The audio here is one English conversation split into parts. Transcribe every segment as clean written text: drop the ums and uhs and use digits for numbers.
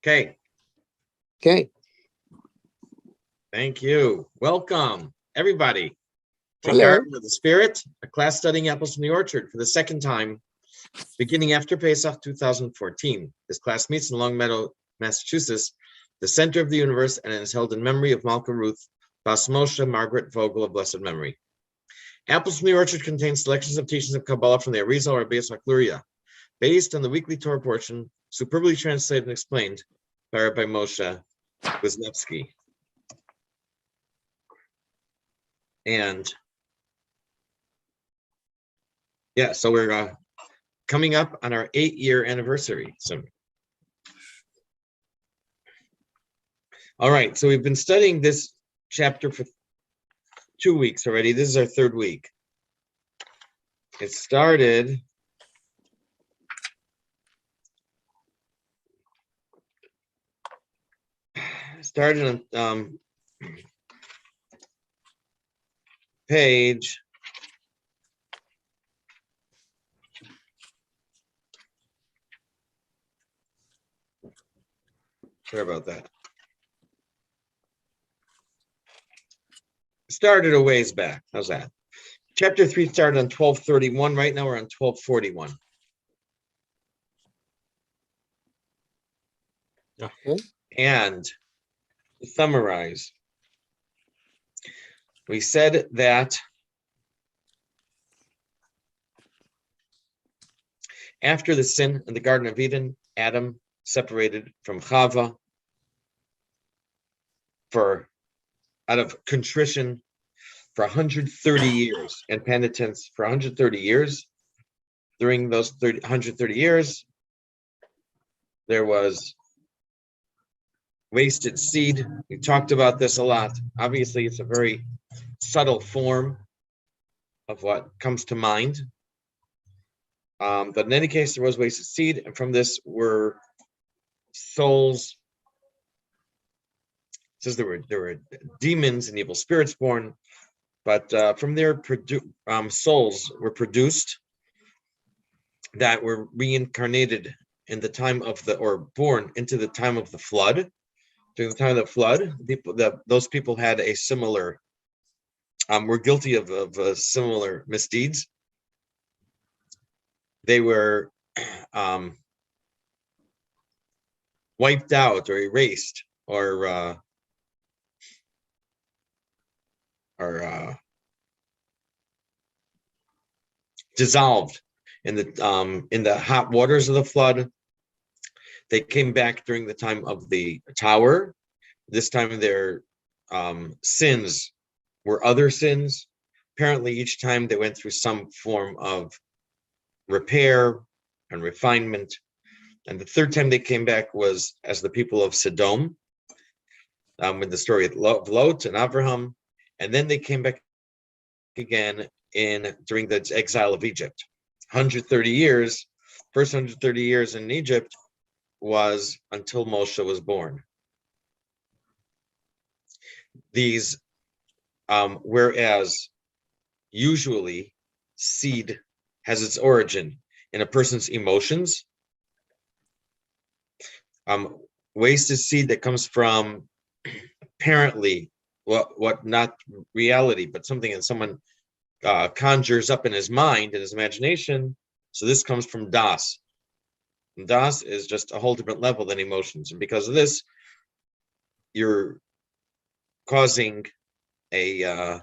Okay, Okay. thank you. Welcome, everybody, to Hello. Garden of the Spirit, a class studying apples from the orchard for the second time, beginning after Pesach 2014. This class meets in Long Meadow, Massachusetts, the center of the universe, and is held in memory of Malka Ruth Bas Moshe Margaret Vogel of blessed memory. Apples from the Orchard contains selections of teachings of Kabbalah from the Arizal or Beis HaKluria, based on the weekly Torah portion, superbly translated and explained by Rabbi Moshe Wisniewski. And yeah, so we're coming up on our 8-year anniversary soon. All right, so we've been studying this chapter for 2 weeks already. This is our third week. It started on page 'Sorry about that. Started a ways back. How's that? Chapter 3 started on 1231. Right now we're on 1241. Okay. And to summarize, we said that after the sin in the Garden of Eden, Adam separated from Chava out of contrition for 130 years and penitence for 130 years. During those 130 years, there was wasted seed. We talked about this a lot. Obviously, it's a very subtle form of what comes to mind. But in any case, there was wasted seed, and from this were souls. It says there were demons and evil spirits born, but from their souls were produced that were reincarnated in the time of or born into the time of the flood. During the time of the flood, those people had a similar, were guilty of similar misdeeds. They were wiped out or erased or dissolved in the hot waters of the flood. They came back during the time of the tower. This time their sins were other sins. Apparently, each time they went through some form of repair and refinement. And the third time they came back was as the people of Sodom, with the story of Lot and Abraham. And then they came back again during the exile of Egypt. 130 years, first 130 years in Egypt was until Moshe was born. These, whereas usually seed has its origin in a person's emotions, wasted seed that comes from apparently what not reality, but something that someone conjures up in his mind, in his imagination. So this comes from Das. And Das is just a whole different level than emotions. And because of this, you're causing a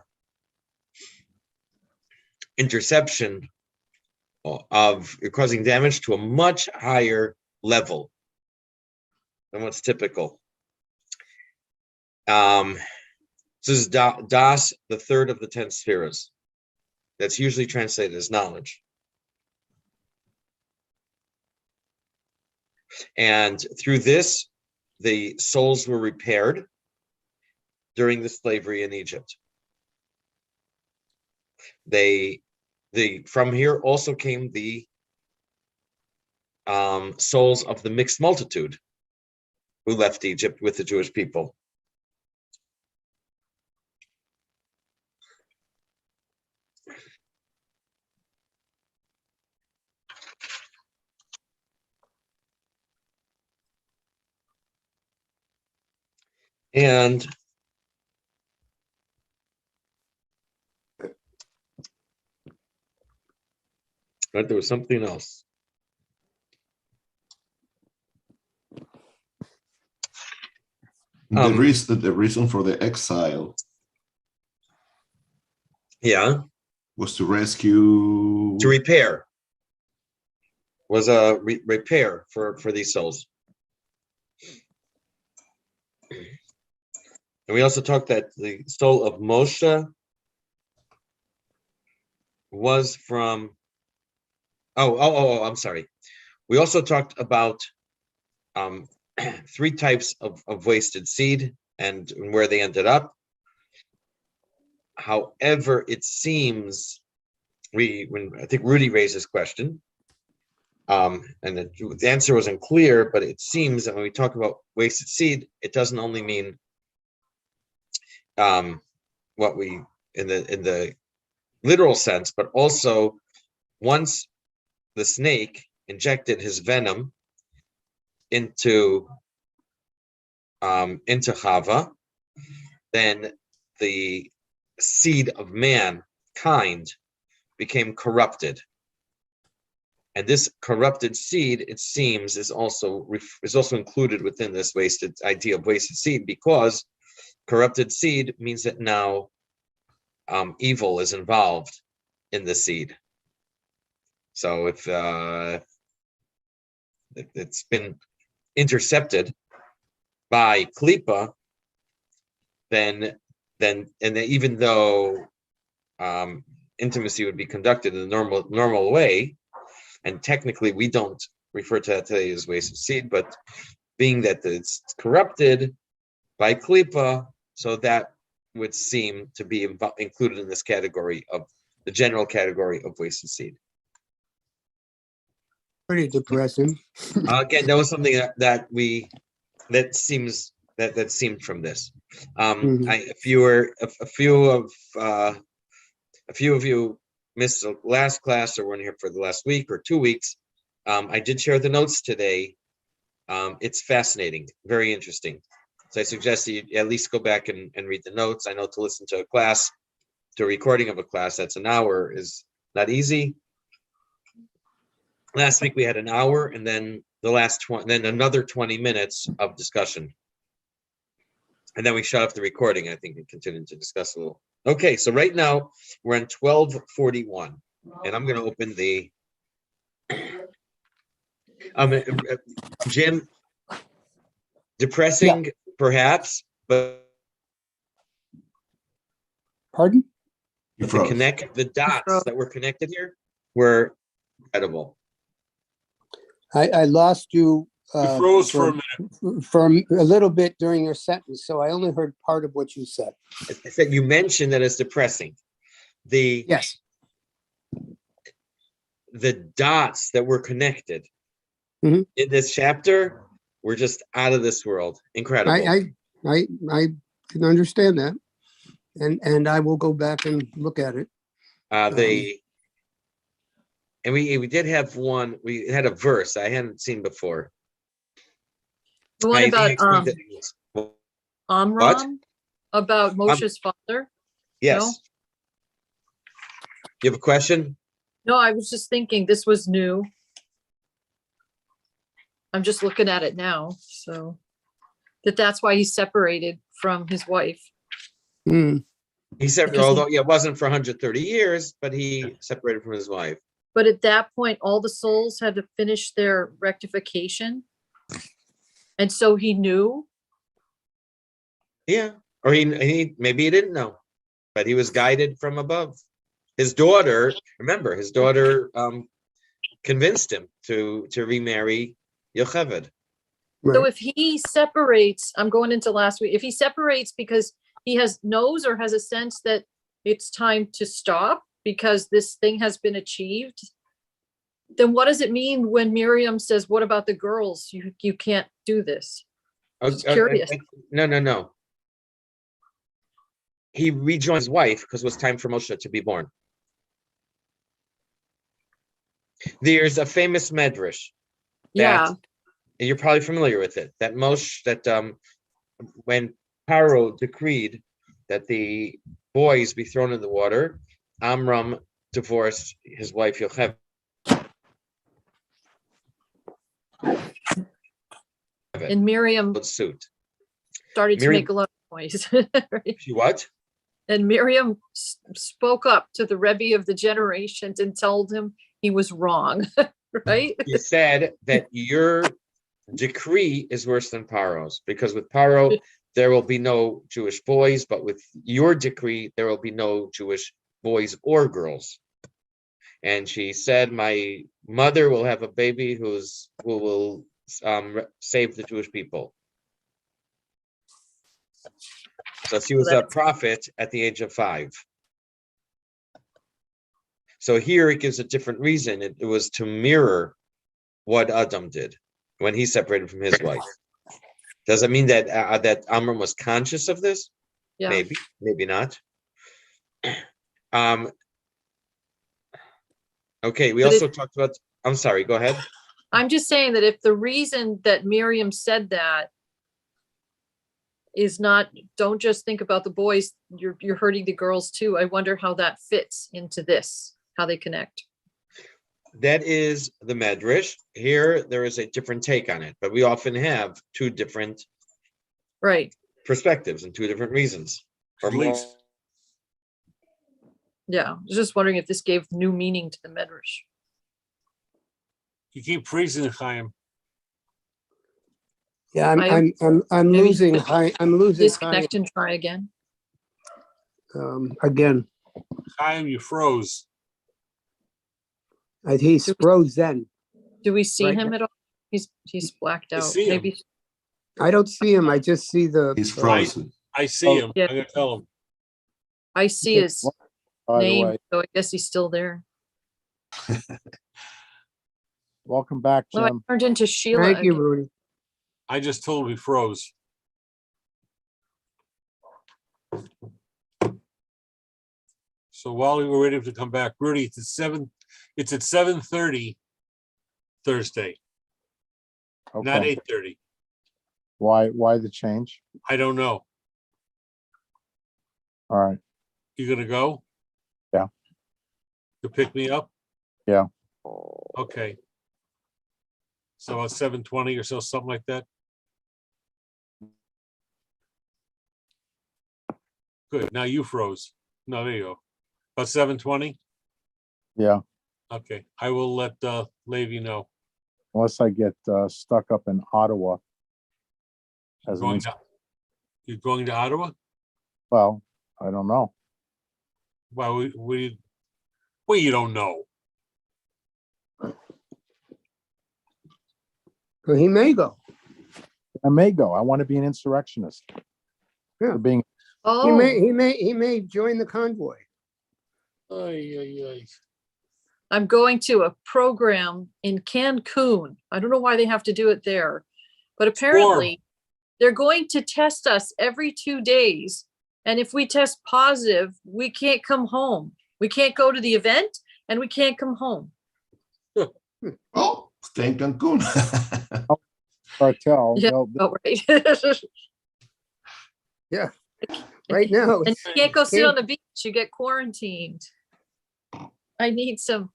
interception you're causing damage to a much higher level than what's typical. This is Das, the third of the 10 spheres. That's usually translated as knowledge. And through this, the souls were repaired during the slavery in Egypt. From here also came the souls of the mixed multitude who left Egypt with the Jewish people. And but there was something else. The reason for the exile Was to rescue. to repair. Was a repair for these souls. And we also talked that the soul of Moshe was from. I'm sorry. We also talked about 3 types of wasted seed and where they ended up. However, it seems when I think Rudy raised this question, and the answer wasn't clear, but it seems that when we talk about wasted seed, it doesn't only mean what we in the literal sense, but also once the snake injected his venom into Chava, then the seed of mankind became corrupted, and this corrupted seed, it seems, is also included within this idea of wasted seed, because corrupted seed means that now evil is involved in the seed. So if it's been intercepted by klipa, then even though intimacy would be conducted in the normal way, and technically we don't refer to that today as wasted seed, but being that it's corrupted by klipa, so that would seem to be included in this category of the general category of wasted seed. Pretty depressing. Again, that was something that seemed from this. A few of you missed the last class or weren't here for the last week or 2 weeks. I did share the notes today. It's fascinating, very interesting. So I suggest that you at least go back and read the notes. I know to listen to a recording of a class that's an hour is not easy. Last week we had an hour, and then then another 20 minutes of discussion. And then we shut off the recording, I think, and continued to discuss a little. Okay, so right now we're on 1241, and I'm going to open the Jim, depressing perhaps, but Pardon? to connect the dots that were connected here were incredible. I lost you. You froze for a minute. For a little bit during your sentence, so I only heard part of what you said. I said you mentioned that it's depressing. Yes. The dots that were connected in this chapter were just out of this world. Incredible. I can understand that, and I will go back and look at it. And we did have one. We had a verse I hadn't seen before. The one about Amram, about Moshe's father. Yes. No? You have a question? No, I was just thinking this was new. I'm just looking at it now, so that's why he's separated from his wife. He separated, although it wasn't for 130 years, but he separated from his wife. But at that point, all the souls had to finish their rectification. And so he knew. Yeah. Or he maybe he didn't know, but he was guided from above. His daughter convinced him to remarry Yocheved. Right. So if he separates, I'm going into last week, if he separates because he knows or has a sense that it's time to stop because this thing has been achieved, then what does it mean when Miriam says, what about the girls? You can't do this. I'm just curious. No. He rejoined his wife because it was time for Moshe to be born. There's a famous medrash. Yeah. And you're probably familiar with it. That Moshe, when Paro decreed that the boys be thrown in the water, Amram divorced his wife Yocheved. And Miriam Suit. started to Miriam- make a lot of noise. Right? She what? And Miriam spoke up to the Rebbe of the generations and told him he was wrong, right? He said that your decree is worse than Paro's, because with Paro, there will be no Jewish boys, but with your decree, there will be no Jewish boys or girls. And she said, my mother will have a baby who will save the Jewish people. So she was a prophet at the age of 5. So here it gives a different reason. It was to mirror what Adam did when he separated from his wife. Does it mean that that Amram was conscious of this? Yeah. Maybe, maybe not. Okay, we But also talked about, I'm sorry, go ahead. I'm just saying that if the reason that Miriam said that is not, don't just think about the boys, you're hurting the girls too. I wonder how that fits into this, how they connect. That is the Medrash. Here, there is a different take on it, but we often have 2 different Right. perspectives and 2 different reasons. Or At more. least. Yeah. I was just wondering if this gave new meaning to the Medrash. You keep freezing, Chaim. Yeah, I am- I'm maybe losing high, I'm losing high, Disconnect and try again. again. Chaim, you froze. He froze then. Do we see Right him now. at all? He's blacked I out. see him. Maybe I don't see him. I just see the. He's frozen. I see him. Yeah. I'm gonna tell him. I see his By the name, way, so I guess he's still there. welcome back, Well, I Jim. turned into Sheila. Thank you, again. Rudy. I just told him he froze. So while we were waiting to come back, Rudy, it's at 7:30 Thursday, not Okay. 8:30. Why the change? I don't know. All right. You gonna go? Yeah. To pick me up? Yeah. Okay. So about 7:20 or so, something like that. Good. Now you froze. No, there you go. About 7:20? Yeah. Okay. I will let Levi know. Unless I get stuck up in Ottawa. As an Going ins- to, you're going to Ottawa? well, I don't know. Well, you don't know. Well, he may go. I may go. I want to be an insurrectionist. Yeah. For being He Oh, may join the convoy. Ay, ay, ay. I'm going to a program in Cancun. I don't know why they have to do it there, but apparently they're going to test us every 2 days. And if we test positive, we can't come home. We can't go to the event and we can't come home. Oh, stay in Cancun. cartel. Yeah. they'll- Oh, right. Yeah. Right now, And it's- you can't go sit on the beach. You get quarantined. I need some.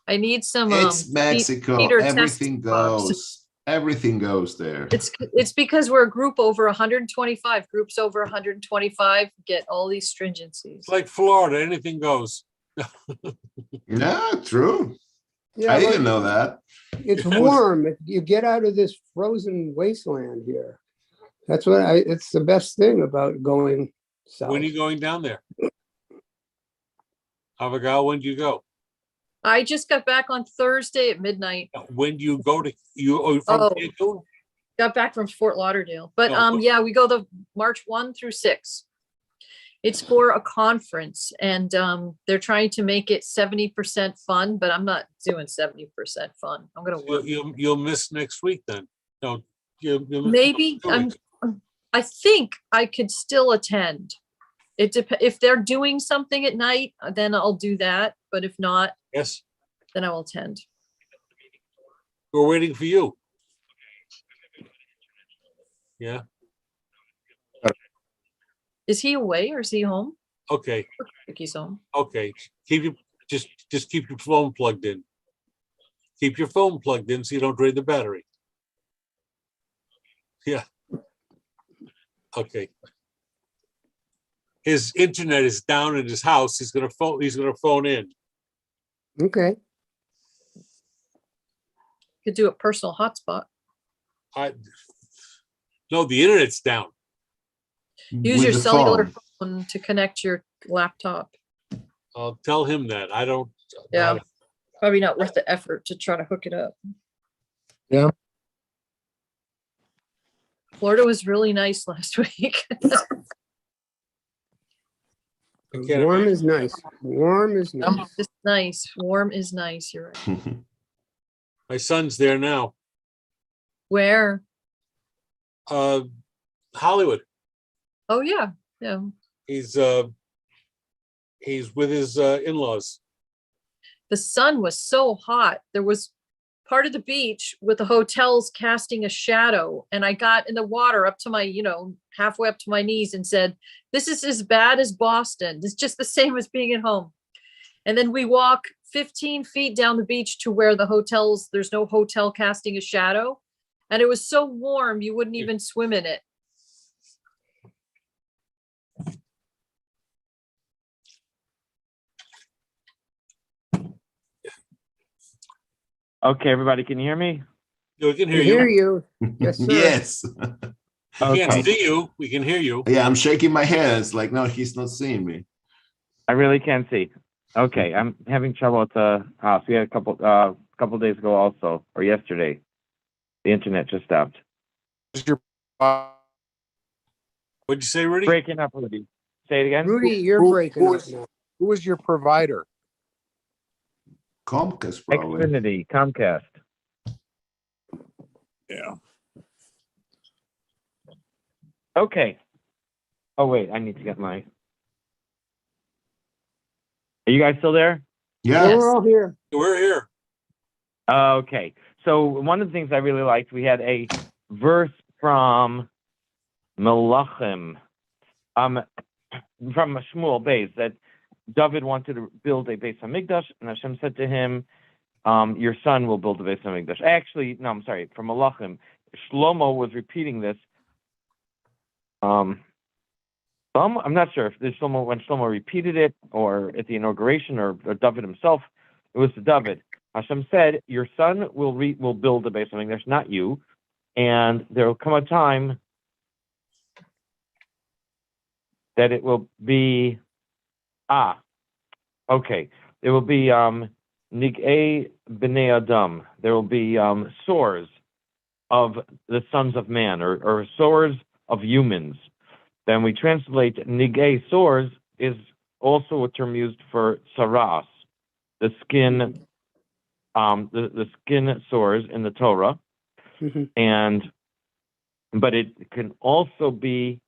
It's Mexico. Peter test Everything swabs. goes. Everything goes there. It's because we're a group over 125. Groups over 125 get all these stringencies. It's like Florida, anything goes. Yeah, true. yeah, I well, didn't know that. it's warm. You get out of this frozen wasteland here. That's what it's the best thing about going south. When are you going down there? Abigail, when do you go? I just got back on Thursday at midnight. When do you go to, from Oh. Cancun? Got back from Fort Lauderdale. But Oh, what- yeah, we go the March 1 through 6. It's for a conference and they're trying to make it 70% fun, but I'm not doing 70% fun. I'm gonna work. You'll miss next week then. No, you'll miss Maybe 2 weeks. I think I could still attend. If they're doing something at night, then I'll do that. But if not, Yes, then I will attend. we're waiting for you. Yeah, Is he away or is he home? Okay, I think he's home. okay. Just keep your phone plugged in. Keep your phone plugged in so you don't drain the battery. Yeah. Okay. His internet is down in his house. He's gonna phone in. Okay. Could do a personal hotspot. No, the internet's down. Use With your the cellular phone. phone to connect your laptop. I'll tell him that. I don't. Yeah. Probably not worth the effort to try to hook it up. Yeah. Florida was really nice last week. I can't Warm imagine. is nice. Warm is nice. It's nice. Warm is nice. You're right. My son's there now. Where? Hollywood. Oh yeah. Yeah. He's with his in-laws. The sun was so hot. There was part of the beach with the hotels casting a shadow. And I got in the water up to my, halfway up to my knees and said, this is as bad as Boston. It's just the same as being at home. And then we walk 15 feet down the beach to where there's no hotel casting a shadow. And it was so warm, you wouldn't even swim in it. Okay, everybody, can you hear me? We can We hear hear you. you. Yes, sir. Yes. We can't Okay. see you. We can hear you. Yeah, I'm shaking my head. It's like, no, he's not seeing me. I really can't see. Okay, I'm having trouble at the house. We had a couple days ago also, or yesterday. The internet just stopped. What'd you say, Rudy? Breaking up, Rudy. Say it again. Rudy, you're breaking up now. Who is your provider? Comcast, probably. Xfinity, Comcast. Yeah. Okay. Oh, wait, I need to get my... Are you guys still there? Yeah, Yeah. we're all here. We're here. Okay. So one of the things I really liked, we had a verse from Melachim, from Shmuel Beis, that David wanted to build a Beis Hamikdash, and Hashem said to him, your son will build a Beis Hamikdash. Actually, no, I'm sorry, from Melachim. Shlomo was repeating this. I'm not sure if when Shlomo repeated it, or at the inauguration, or David himself. It was to David. Hashem said, your son will build a Beis Hamikdash, not you. And there will come a time that it will be, it will be Nig'ei B'nei Adam. There will be sores of the sons of man, or sores of humans. Then we translate Nig'ei sores is also a term used for saras, the skin, the skin sores in the Torah. Mhm. But it can also be,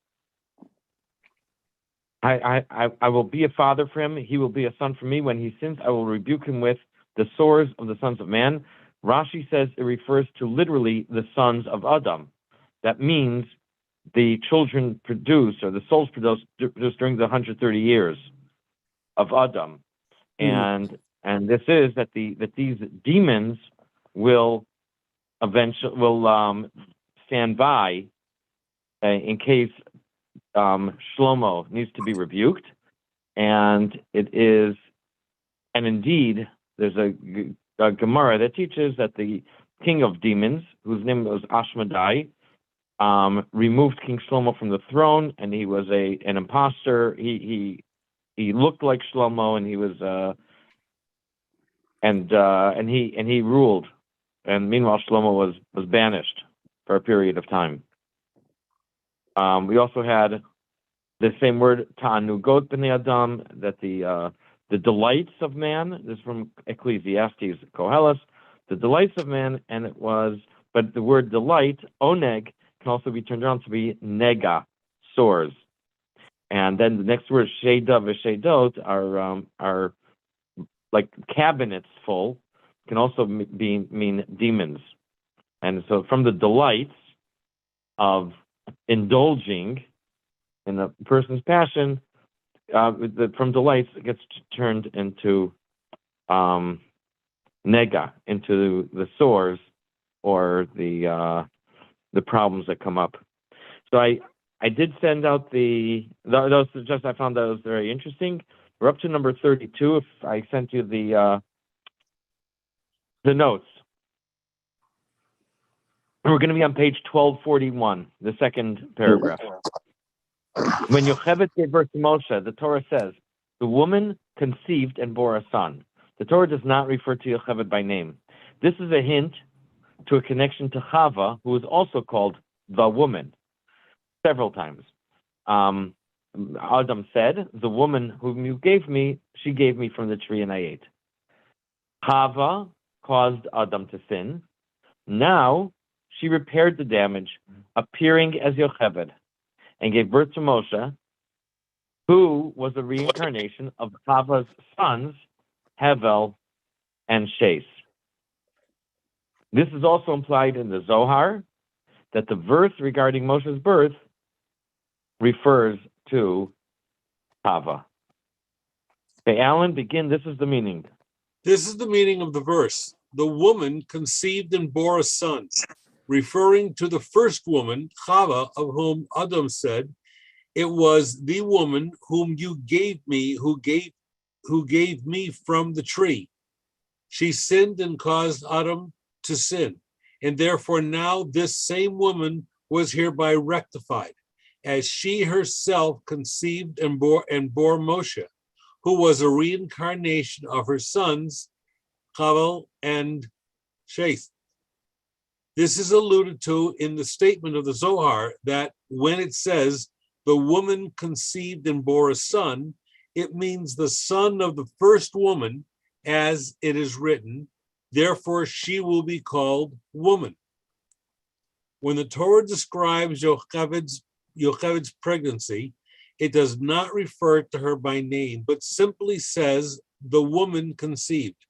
I will be a father for him. He will be a son for me. When he sins, I will rebuke him with the sores of the sons of man. Rashi says it refers to literally the sons of Adam. That means the children produced, or the souls produced during the 130 years of Adam. And this is that these demons will eventually stand by in case Shlomo needs to be rebuked, and indeed there's a Gemara that teaches that the king of demons, whose name was Ashmedai, removed King Shlomo from the throne, and he was an imposter. He looked like Shlomo, and he was and he ruled, and meanwhile Shlomo was banished for a period of time. We also had the same word, ta'anugot b'nei adam, that the delights of man. This is from Ecclesiastes, Koheles, the delights of man, and but the word delight, oneg, can also be turned around to be nega, sores. And then the next word, sheda v'shedot, are like cabinets full, can also mean demons. And so from the delights of indulging in a person's passion, from delights, it gets turned into nega, into the sores or the problems that come up. So I did send out those suggestions. I found those very interesting. We're up to number 32. If I sent you the notes, we're going to be on page 1241, the second paragraph. When Yocheved gave birth to Moshe, the Torah says, the woman conceived and bore a son. The Torah does not refer to Yocheved by name. This is a hint to a connection to Chava, who is also called the woman, several times. Adam said, the woman whom you gave me, she gave me from the tree and I ate. Chava caused Adam to sin. Now she repaired the damage, appearing as Yocheved, and gave birth to Moshe, who was a reincarnation of Chava's sons, Hevel and Shais. This is also implied in the Zohar, that the verse regarding Moshe's birth refers to Chava. Okay, Alan, begin. This is the meaning. This is the meaning of the verse. The woman conceived and bore a son, referring to the first woman, Chava, of whom Adam said, it was the woman whom you gave me, who gave me from the tree. She sinned and caused Adam to sin, and therefore now this same woman was hereby rectified, as she herself conceived and bore Moshe, who was a reincarnation of her sons, Chavel and Sheth. This is alluded to in the statement of the Zohar that when it says the woman conceived and bore a son, it means the son of the first woman, as it is written, therefore she will be called woman. When the Torah describes Yocheved's pregnancy, it does not refer to her by name, but simply says the woman conceived.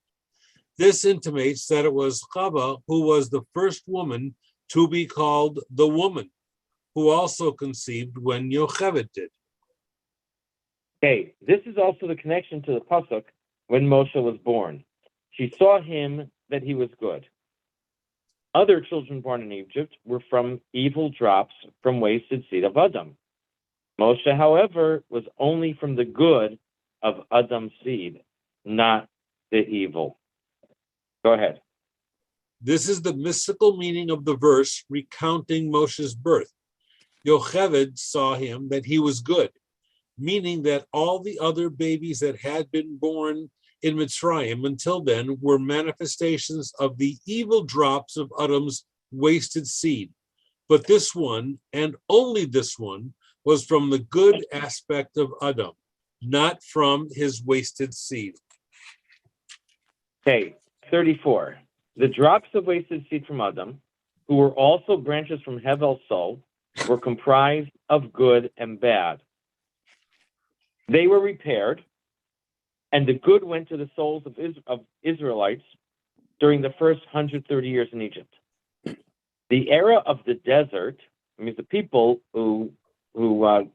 This intimates that it was Chava who was the first woman to be called the woman, who also conceived when Yocheved did. Okay, this is also the connection to the pasuk when Moshe was born. She saw him that he was good. Other children born in Egypt were from evil drops from wasted seed of Adam. Moshe, however, was only from the good of Adam's seed, not the evil. Go ahead. This is the mystical meaning of the verse recounting Moshe's birth. Yocheved saw him that he was good, meaning that all the other babies that had been born in Mitzrayim until then were manifestations of the evil drops of Adam's wasted seed. But this one, and only this one, was from the good aspect of Adam, not from his wasted seed. Okay, 34. The drops of wasted seed from Adam, who were also branches from Hevel's soul, were comprised of good and bad. They were repaired, and the good went to the souls of Israelites during the first 130 years in Egypt. The era of the desert, I mean the people who were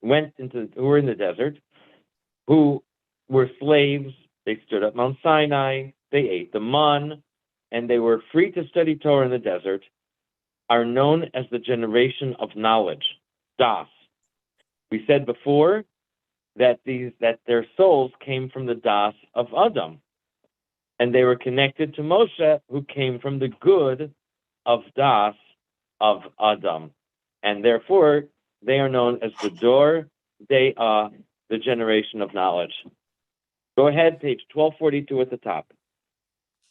in the desert, who were slaves, they stood at Mount Sinai, they ate the man, and they were free to study Torah in the desert, are known as the generation of knowledge, Das. We said before that their souls came from the Das of Adam, and they were connected to Moshe, who came from the good of Das of Adam, and therefore they are known as the Dor De'ah, the generation of knowledge. Go ahead, page 1242 at the top.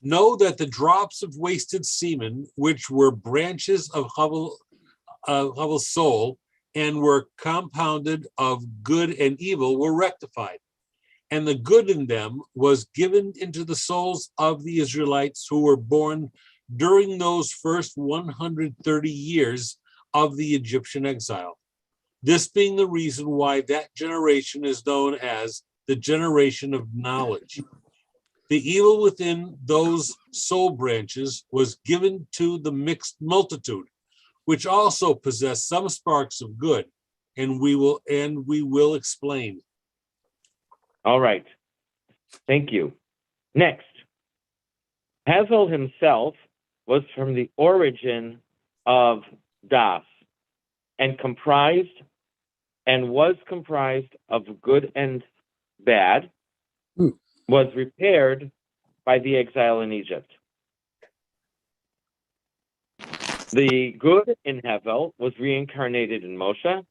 Know that the drops of wasted semen, which were branches of Havel's soul and were compounded of good and evil, were rectified. And the good in them was given into the souls of the Israelites who were born during those first 130 years of the Egyptian exile. This being the reason why that generation is known as the generation of knowledge. The evil within those soul branches was given to the mixed multitude, which also possessed some sparks of good, and we will explain. All right. Thank you. Next, Havel himself was from the origin of Das and was comprised of good and bad, was repaired by the exile in Egypt. The good in Havel was reincarnated in Moshe,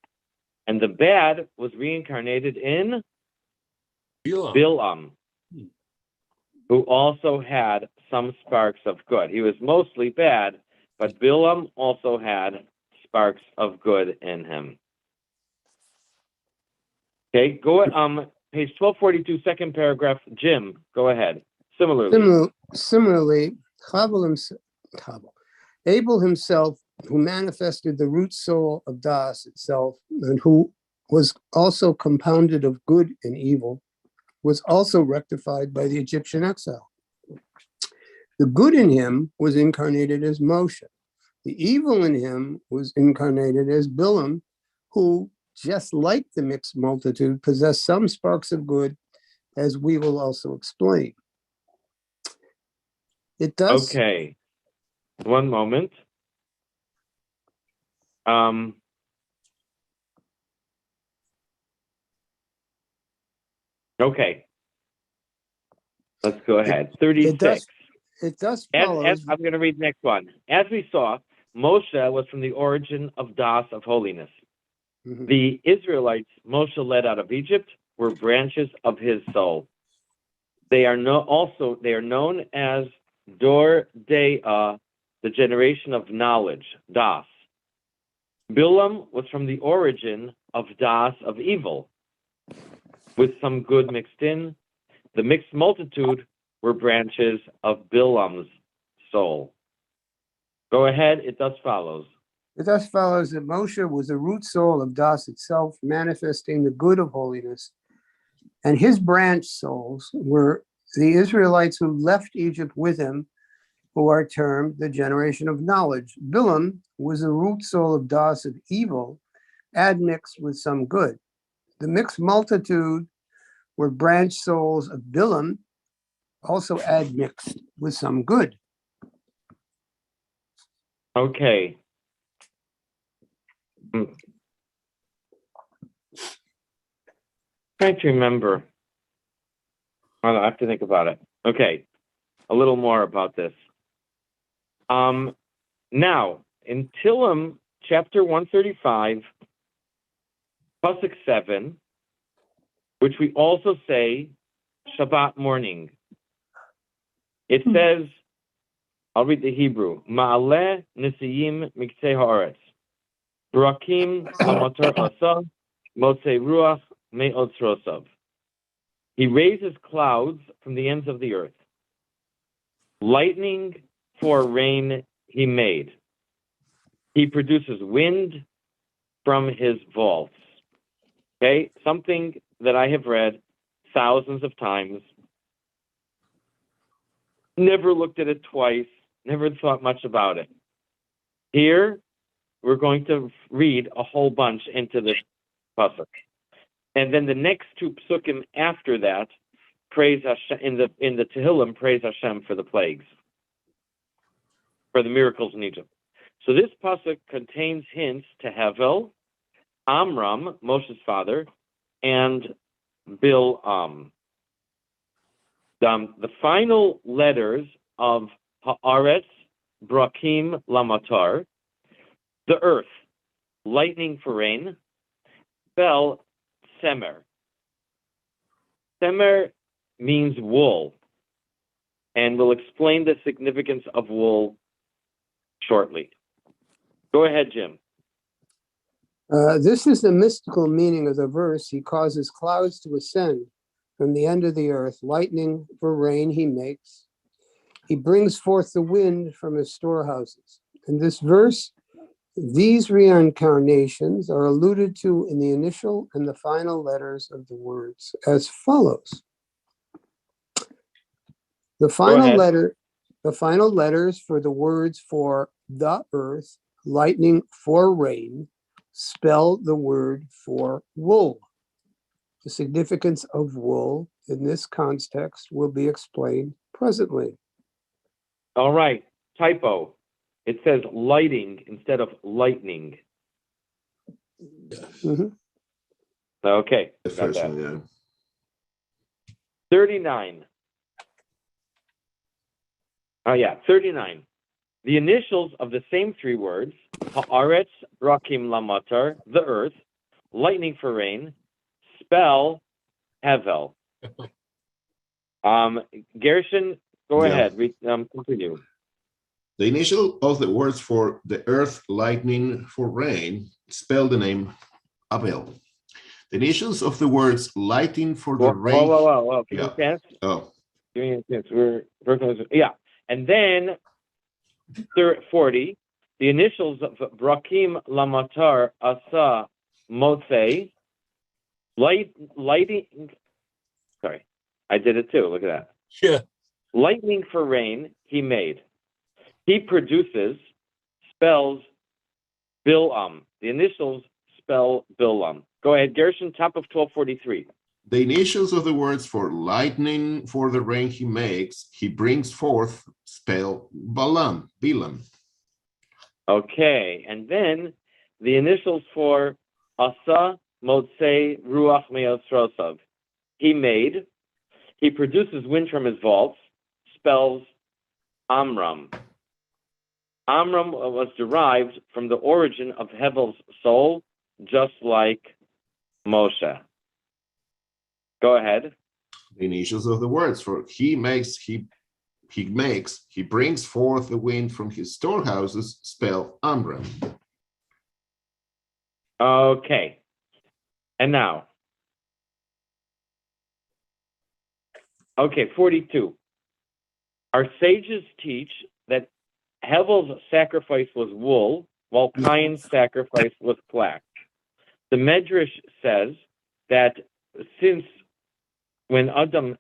and the bad was reincarnated in Bilam, who also had some sparks of good. He was mostly bad, but Bilam also had sparks of good in him. Okay, go at page 1242, second paragraph. Jim, go ahead. Similarly, Abel himself, who manifested the root soul of Das itself, and who was also compounded of good and evil, was also rectified by the Egyptian exile. The good in him was incarnated as Moshe. The evil in him was incarnated as Bilam, who, just like the mixed multitude, possessed some sparks of good, as we will also explain. It does. Okay. One moment. Okay. Let's go ahead. 36. It does follow. I'm going to read the next one. As we saw, Moshe was from the origin of Das, of holiness. Mhm. The Israelites Moshe led out of Egypt were branches of his soul. They are known as Dor De'ah, the generation of knowledge, Das. Bilam was from the origin of Das, of evil, with some good mixed in. The mixed multitude were branches of Bilam's soul. Go ahead, it thus follows. It thus follows that Moshe was the root soul of Das itself, manifesting the good of holiness, and his branch souls were the Israelites who left Egypt with him, who are termed the generation of knowledge. Bilam was the root soul of Das, of evil, admixed with some good. The mixed multitude were branch souls of Bilam, also admixed with some good. Okay. Trying to remember. I have to think about it. Okay. A little more about this. Now, in Tillim, chapter 135, Pasuk 7, which we also say Shabbat morning, it says, I'll read the Hebrew, Ma'aleh Nisiyim Miktei Haaretz, Brakim Lamatar Asa, Motzei Ruach Me'otzrosav. He raises clouds from the ends of the earth. Lightning for rain he made. He produces wind from his vaults. Okay, something that I have read thousands of times. Never looked at it twice, never thought much about it. Here, we're going to read a whole bunch into this pasuk. And then the next two psukim after that, praise Hashem, in the Tehillim, praise Hashem for the plagues, for the miracles in Egypt. So this pasuk contains hints to Havel, Amram, Moshe's father, and Bilam. The final letters of Haaretz, Brakim, Lamatar, the earth, lightning for rain, spell Semer. Semer means wool, and we'll explain the significance of wool shortly. Go ahead, Jim. This is the mystical meaning of the verse. He causes clouds to ascend from the end of the earth, lightning for rain he makes. He brings forth the wind from his storehouses. In this verse, these reincarnations are alluded to in the initial and the final letters of the words as follows. The final letters for the words for the earth, lightning for rain, spell the word for wool. The significance of wool in this context will be explained presently. All right, typo. It says lighting instead of lightning. Mhm. Okay, The got first that. one, yeah. 39. Oh yeah, 39. The initials of the same three words, haaretz, rakim lamatar, the earth, lightning for rain, spell hevel. Gershon, go Yeah. ahead. Continue. The initial of the words for the earth, lightning, for rain, spell the name Abel. The initials of the words lighting for the rain. Whoa. Give me Yeah. a chance. Oh, Give me a chance. We're working on this. Yeah. And then 40, the initials of Brakim Lamatar Asa Motse, lighting. Sorry, I did it too. Look at that. Yeah. Lightning for rain, he made. He produces, spells Bilam. The initials spell Bilam. Go ahead, Gershon, top of 1243. the initials of the words for lightning for the rain he makes, he brings forth, spell Balaam. Okay, and then the initials for Asa Motzei Ruach Me'osrosav. He made. He produces wind from his vaults, spells Amram. Amram was derived from the origin of Hevel's soul, just like Moshe. Go ahead. The initials of the words for he brings forth the wind from his storehouses, spell Amram. Okay. And now. Okay, 42. Our sages teach that Hevel's sacrifice was wool, while Cain's sacrifice was flax. The Medrash says that since when Adam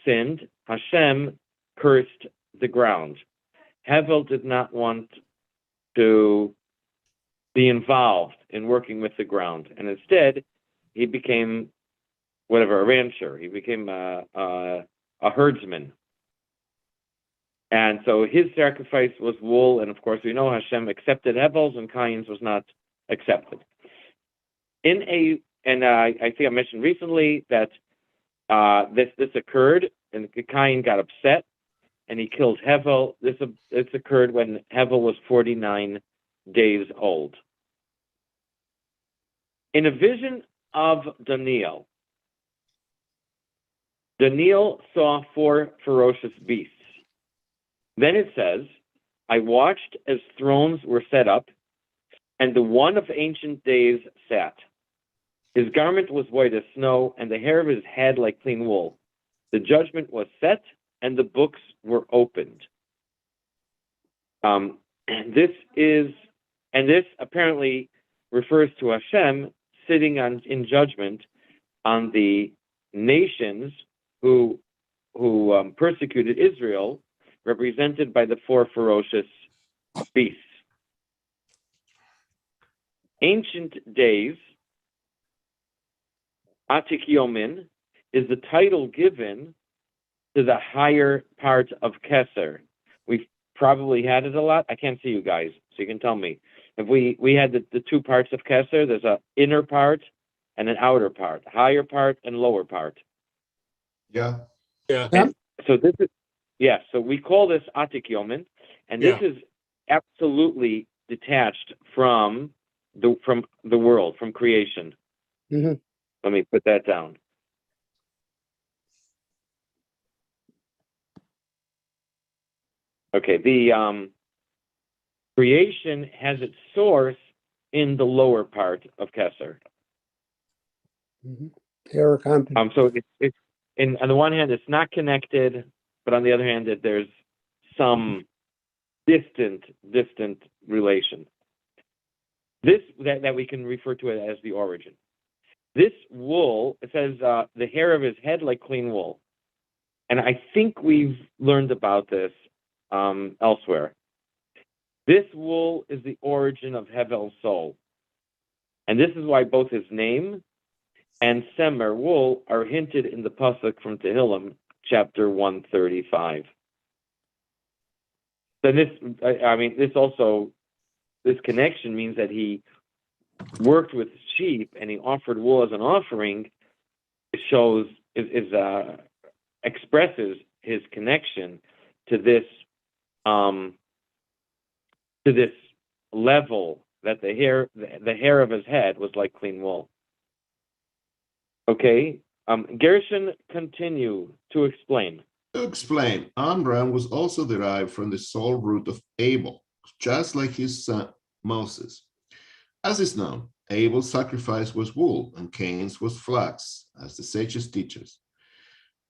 sinned, Hashem cursed the ground. Hevel did not want to be involved in working with the ground, and instead he became a rancher. He became a herdsman. And so his sacrifice was wool, and of course we know Hashem accepted Hevel's and Cain's was not accepted. I think I mentioned recently that this occurred, and Cain got upset, and he killed Hevel. This occurred when Hevel was 49 days old. In a vision of Daniel saw 4 ferocious beasts. Then it says, I watched as thrones were set up, and the one of ancient days sat. His garment was white as snow, and the hair of his head like clean wool. The judgment was set, and the books were opened. This apparently refers to Hashem sitting in judgment on the nations who persecuted Israel, represented by the 4 ferocious beasts. Ancient Days, Atik Yomin, is the title given to the higher part of Keser. We've probably had it a lot. I can't see you guys, so you can tell me. If we had the 2 parts of Keser, there's an inner part and an outer part, higher part and lower part. Yeah. Yeah. Yep. So this is, so we call this Atik Yomin, and this is absolutely detached from the world, from creation. Mhm. Let me put that down. Okay, the creation has its source in the lower part of Keser. Mhm. Eric, So it's on the one hand, it's not connected, but on the other hand, there's some distant relation. This that we can refer to it as the origin. This wool, it says the hair of his head like clean wool. And I think we've learned about this elsewhere. This wool is the origin of Hevel's soul. And this is why both his name and semer, wool, are hinted in the pasuk from Tehillim, chapter 135. So this connection means that he worked with sheep and he offered wool as an offering. Expresses his connection to this level, that the hair of his head was like clean wool. Okay, Gershon, continue to explain. To explain, Amram was also derived from the soul root of Abel, just like his son Moses. As is known, Abel's sacrifice was wool and Cain's was flax, as the sages teach us.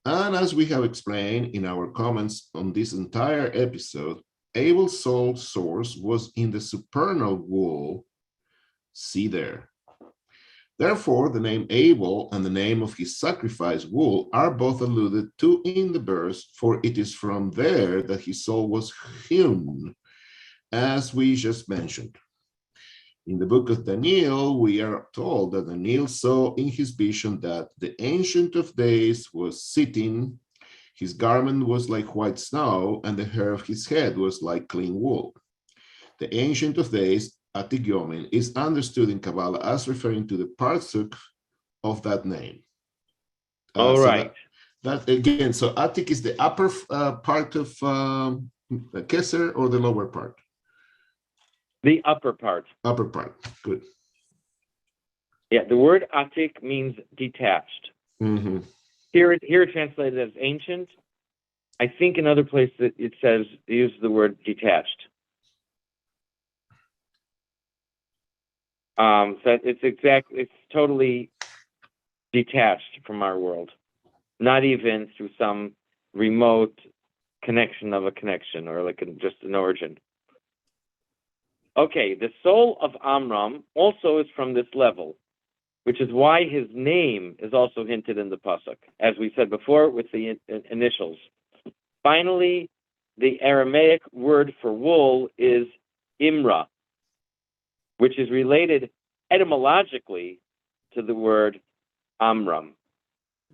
And as we have explained in our comments on this entire episode, Abel's soul source was in the supernal wool. See there. Therefore, the name Abel and the name of his sacrifice, wool, are both alluded to in the verse, for it is from there that his soul was hewn, as we just mentioned. In the book of Daniel, we are told that Daniel saw in his vision that the Ancient of Days was sitting, his garment was like white snow, and the hair of his head was like clean wool. The Ancient of Days, Atik Yomin, is understood in Kabbalah as referring to the parsuk of that name. All right. That again, so Atik is the upper part of Keser or the lower part? The upper part. Upper part, good. Yeah, the word atik means detached. Mm-hmm. Here translated as ancient. I think in other places it says, use the word detached. So it's totally detached from our world. Not even through some remote connection of a connection or like just an origin. Okay, the soul of Amram also is from this level, which is why his name is also hinted in the pasuk, as we said before, with the initials. Finally, the Aramaic word for wool is imra, which is related etymologically to the word Amram.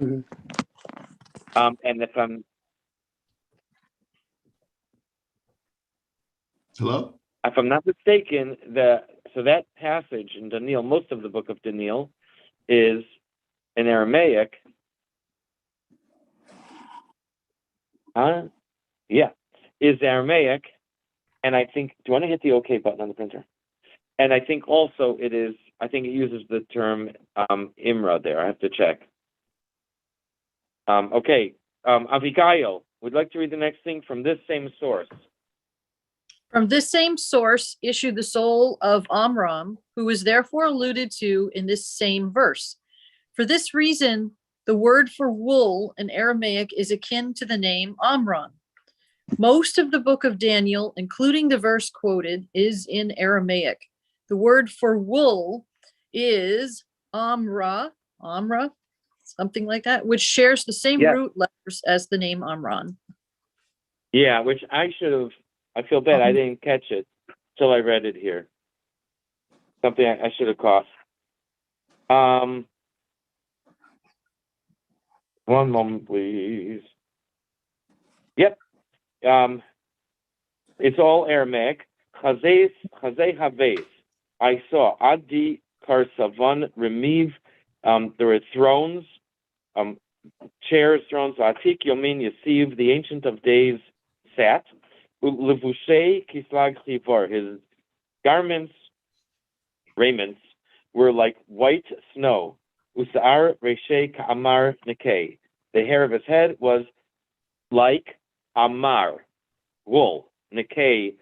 Mhm. And if I'm Hello? If I'm not mistaken, so that passage in Daniel, most of the book of Daniel, is in Aramaic. Is Aramaic, and I think. Do you want to hit the OK button on the printer? And I think also it is. I think it uses the term Imra there. I have to check. Okay, Abigail, would like to read the next thing from this same source. From this same source issued the soul of Amram, who is therefore alluded to in this same verse. For this reason, the word for wool in Aramaic is akin to the name Amram. Most of the book of Daniel, including the verse quoted, is in Aramaic. The word for wool is Amra, something like that, which shares the same root letters as the name Amram. Yeah, which I should have. I feel bad. I didn't catch it till I read it here. Something I should have caught. One moment, please. Yep. It's all Aramaic. Chazei Haves. I saw Adi Karsavan Remiv. There were thrones, chairs, thrones. Atik Yomin Yasiv. The Ancient of Days sat. Levushay Kislag Chivor. His garments, raiments, were like white snow. Usar Reshe Ka'amar Nekei. The hair of his head was like Amar, wool. Nekei,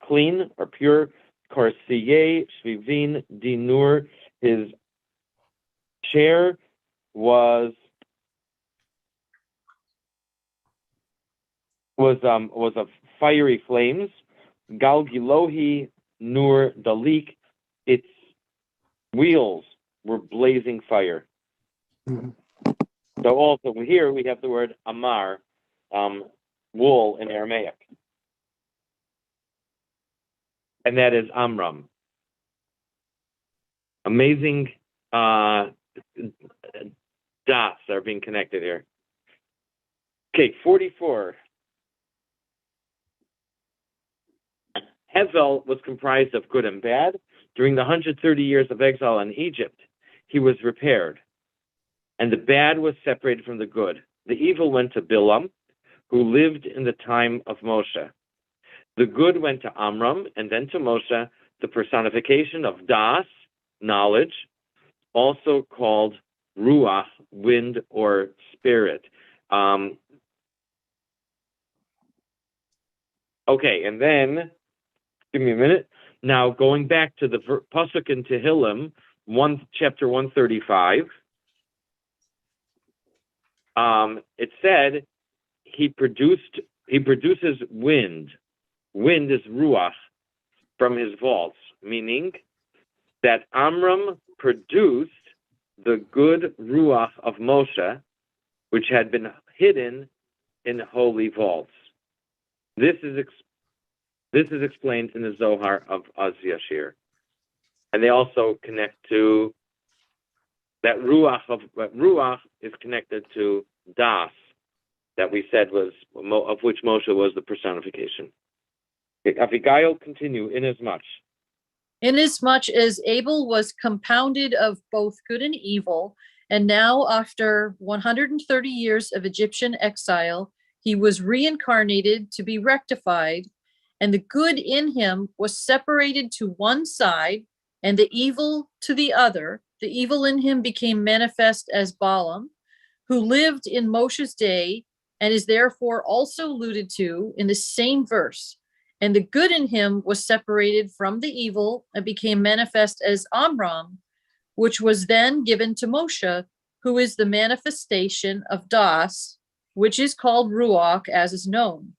clean or pure. Korsiye Shvivin Dinur. His chair was of fiery flames. Galgilohi Nur Dalik. Its wheels were blazing fire. Mhm. So also here we have the word Amar, wool in Aramaic. And that is Amram. amazing dots are being connected here. Okay, 44. Hevel was comprised of good and bad. During the 130 years of exile in Egypt, he was repaired, and the bad was separated from the good. The evil went to Bilam, who lived in the time of Moshe. The good went to Amram, and then to Moshe, the personification of Das, knowledge, also called Ruach, wind or spirit. Okay, and then, give me a minute. Now, going back to the Pasuk in Tehillim, chapter 135, it said he produces wind. Wind is Ruach from his vaults, meaning that Amram produced the good Ruach of Moshe, which had been hidden in holy vaults. This is explained in the Zohar of Az Yashir. And they also connect to that Ruach is connected to Das, that we said was, of which Moshe was the personification. Okay, Abigail, continue, inasmuch as Abel was compounded of both good and evil, and now after 130 years of Egyptian exile, he was reincarnated to be rectified, and the good in him was separated to one side and the evil to the other. The evil in him became manifest as Balaam, who lived in Moshe's day and is therefore also alluded to in the same verse. And the good in him was separated from the evil and became manifest as Amram, which was then given to Moshe, who is the manifestation of Das, which is called Ruach, as is known.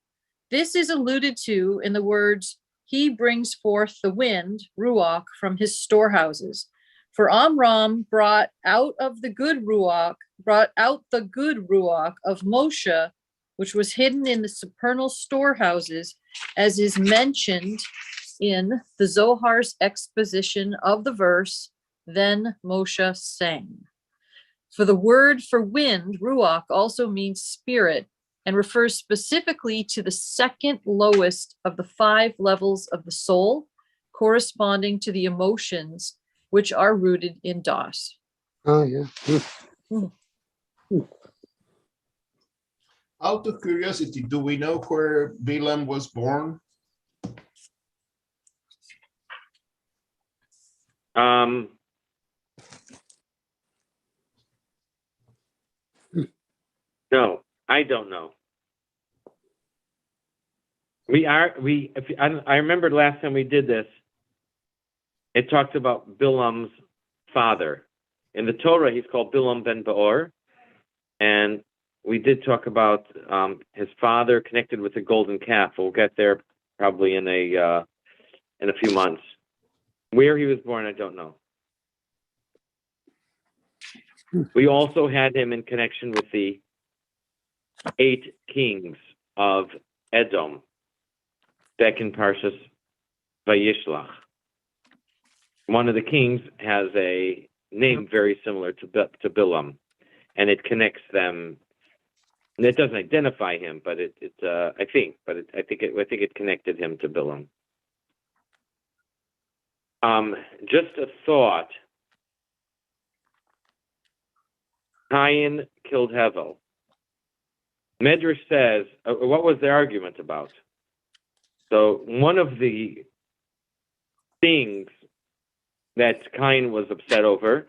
This is alluded to in the words, he brings forth the wind, Ruach, from his storehouses. For Amram brought out the good Ruach of Moshe, which was hidden in the supernal storehouses, as is mentioned in the Zohar's exposition of the verse, then Moshe sang. For the word for wind, Ruach, also means spirit and refers specifically to the second lowest of the 5 levels of the soul, corresponding to the emotions which are rooted in Das. Oh, yeah. Out of curiosity, do we know where Bilam was born? No, I don't know. I remember last time we did this, it talked about Bilam's father. In the Torah, he's called Bilam ben Beor, and we did talk about his father connected with the golden calf. We'll get there probably in a few months. Where he was born, I don't know. We also had him in connection with the 8 kings of Edom, back in Parshas Vayishlach. One of the kings has a name very similar to Bilam, and it connects them. And it doesn't identify him, but I think it connected him to Bilam. Just a thought. Cain killed Hevel. Medrash says, what was the argument about? So one of the things that Cain was upset over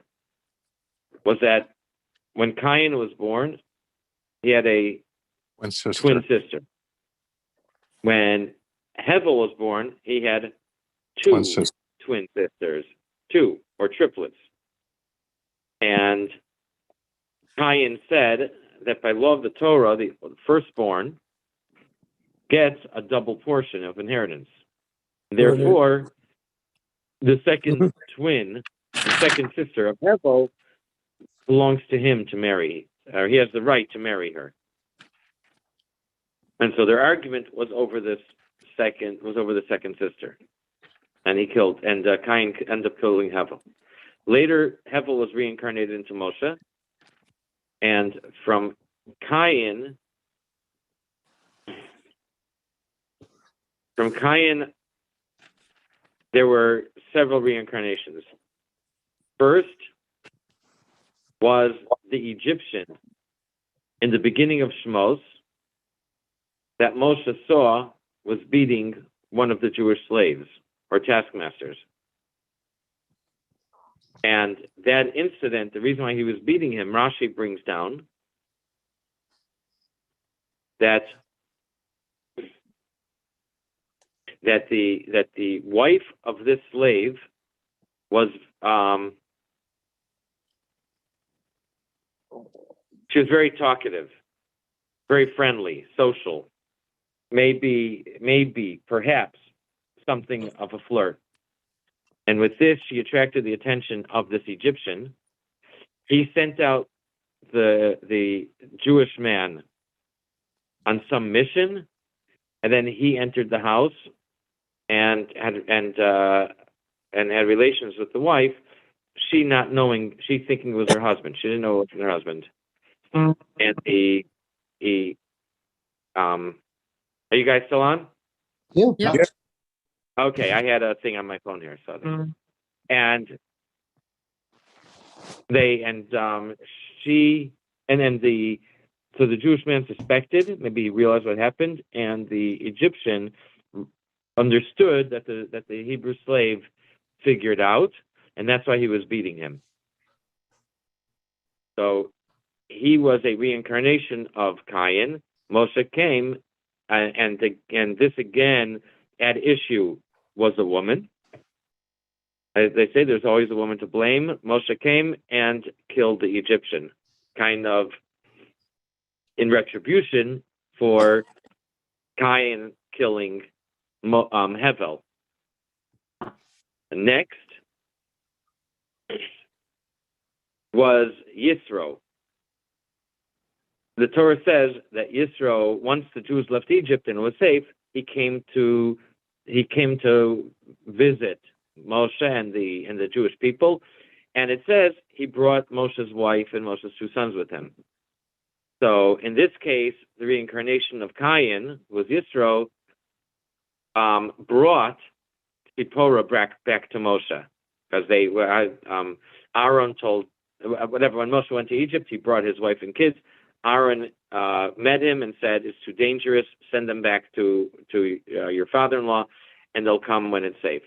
was that when Cain was born, he had a twin sister. When Hevel was born, he had 2 twin sisters, 2 or triplets. And Cain said that by law of the Torah, the firstborn gets a double portion of inheritance. Therefore, the second twin, the second sister of Hevel, belongs to him to marry, or he has the right to marry her. And so their argument was over the second sister, and Cain ended up killing Hevel. Later, Hevel was reincarnated into Moshe. And from Cain, there were several reincarnations. First was the Egyptian in the beginning of Shmot that Moshe saw was beating one of the Jewish slaves or taskmasters. And that incident, the reason why he was beating him, Rashi brings down that the wife of this slave was she was very talkative, very friendly, social, maybe perhaps something of a flirt. And with this, she attracted the attention of this Egyptian. He sent out the Jewish man on some mission, and then he entered the house and had relations with the wife. She not knowing, she thinking it was her husband. She didn't know it was her husband. And are you guys still on? Yeah. Yep. Okay, I had a thing on my phone here, so and they so the Jewish man suspected, maybe he realized what happened, and the Egyptian understood that the Hebrew slave figured out, and that's why he was beating him. So he was a reincarnation of Cain. Moshe came, and this again at issue was a woman. As they say, there's always a woman to blame. Moshe came and killed the Egyptian, kind of in retribution for Cain killing Hevel. Next was Yisro. The Torah says that Yisro, once the Jews left Egypt and it was safe, he came to visit Moshe and the Jewish people, and it says he brought Moshe's wife and Moshe's 2 sons with him. So in this case, the reincarnation of Cain was Yisro, brought Zipporah back to Moshe, because they were Aaron told whatever when Moshe went to Egypt, he brought his wife and kids. Aaron met him and said, "It's too dangerous. Send them back to your father-in-law, and they'll come when it's safe."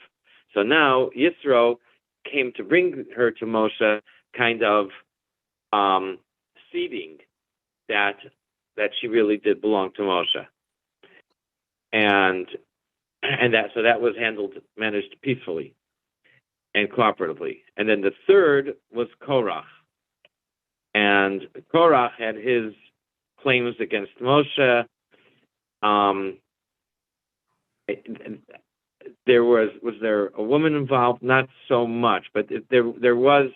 So now Yisro came to bring her to Moshe, kind of ceding that she really did belong to Moshe, and that was managed peacefully and cooperatively. And then the third was Korach, and Korach had his claims against Moshe. Was there a woman involved? Not so much, but there was.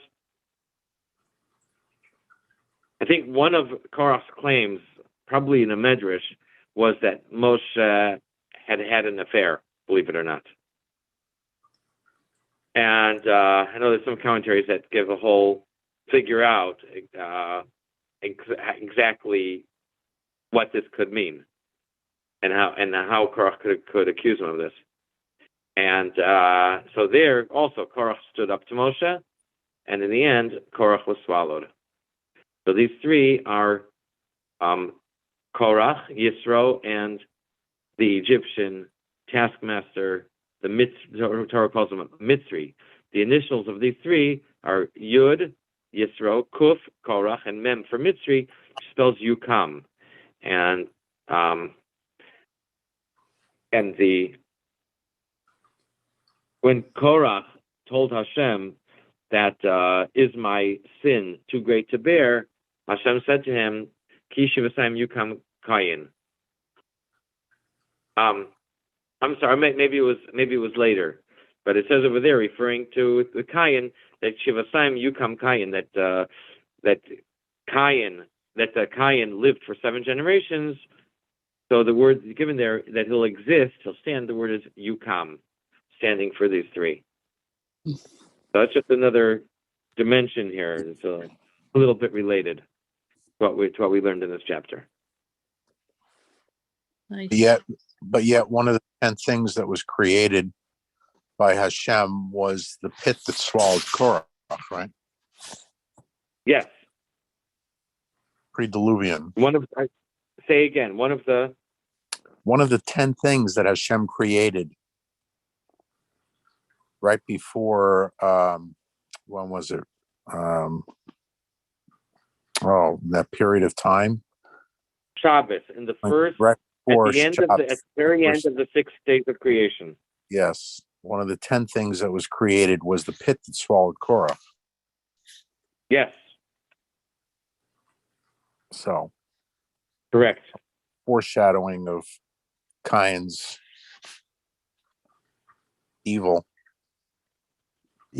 I think one of Korach's claims, probably in a medrash, was that Moshe had an affair, believe it or not. And I know there's some commentaries that give a whole figure out exactly what this could mean and how Korach could accuse him of this. And so there also Korach stood up to Moshe, and in the end Korach was swallowed. So these three are Korach, Yisro, and the Egyptian taskmaster. The Torah calls him Mitzri. The initials of these three are Yud, Yisro, Kuf, Korach, and Mem for Mitzri, which spells Yukam. And when Korach told Hashem that is my sin too great to bear, Hashem said to him, Ki shivasayim Yukam Kayin. I'm sorry, maybe it was later, but it says over there, referring to the Kayin, that Shivasayim Yukam Kayin, that Kayin lived for 7 generations. So the word given there that he'll exist, he'll stand. The word is Yukam, standing for these three. So that's just another dimension here. It's a little bit related to what we learned in this chapter. Nice. But yet one of the 10 things that was created by Hashem was the pit that swallowed Korah, right? Yes. Pre-Diluvian. Say again, one of the 10 things that Hashem created right before, when was it? That period of time. Shabbos, in the first, Right at before the end of the, at Shabbos. the very end of the 6 days of creation. Yes. One of the 10 things that was created was the pit that swallowed Korah. Yes, So, correct. foreshadowing of Cain's evil.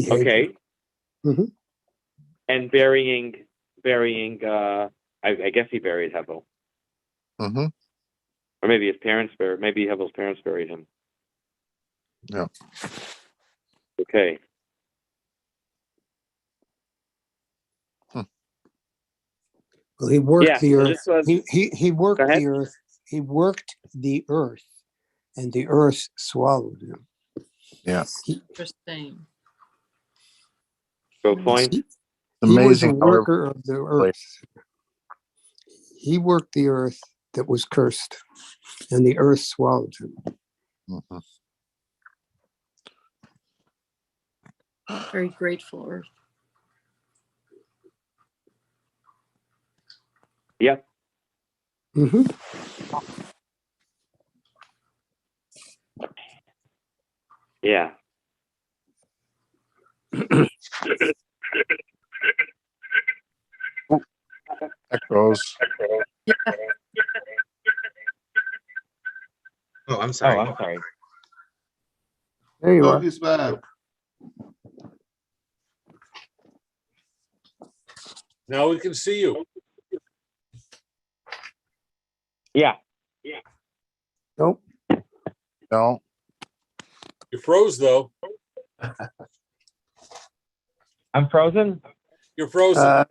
Okay. Mhm. And burying, I guess he buried Hevel. Mm-hmm. Or maybe his parents buried, maybe Hevel's parents buried him. Yeah. Okay. Well, he worked Yeah, the so earth. this was- He worked Go ahead. the earth. He worked the earth, and the earth swallowed him. Yeah. Interesting. Go point. He was a Amazing. how worker of the earth. He worked the earth that was cursed, and the earth swallowed him. Mhm. Very grateful earth. Yep. Mhm. Yeah. Echoes. Oh, I'm Oh, sorry. I'm sorry. There you Oh, are. he's back. Now we can see you. Yeah. Nope. No. You froze though. I'm frozen? You're frozen.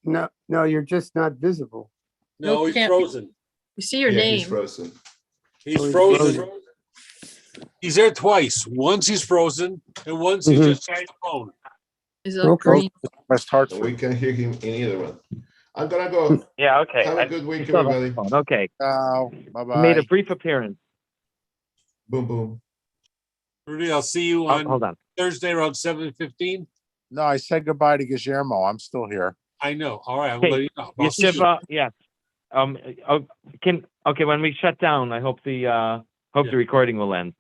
No, you're just not visible. No, Nope, he's can't- frozen. You see your Yeah, name. he's frozen. He's Oh, he's frozen. frozen. He's there twice. Once he's frozen, and once he's Mhm. just on the phone. Is Okay. green. West So Hartford. we can hear him in either one. I'm gonna go. Yeah, okay. Have a I- good you week, still have everybody. the phone. Okay. Ciao. I made a Bye-bye. brief appearance. Boom, boom. Rudy, I'll see you Oh, on hold on. Thursday around 7:15. No, I said goodbye to Guillermo. I'm still here. I know. All right, I'm Hey, letting you know. I'll see you. Yeshiva, yes. Okay, when we shut down, I hope the Yeah. recording will end.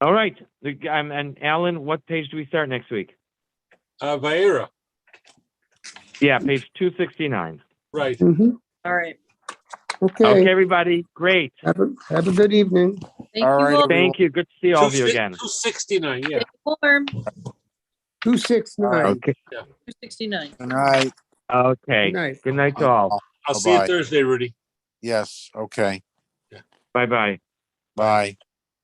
All right. And Alan, what page do we start next week? Vaera, Yeah, page 269. right. Mhm. All right. Okay. Okay, everybody. Great. Have a good evening. Thank All you right, all. everyone. Thank you. Good to see all of you again. 269, yeah. Stay warm. 269. Okay. 269. Good night. Okay. Good night. Good night to all. I'll see you Bye-bye. Thursday, Rudy. Yes. Okay. Bye-bye. Bye.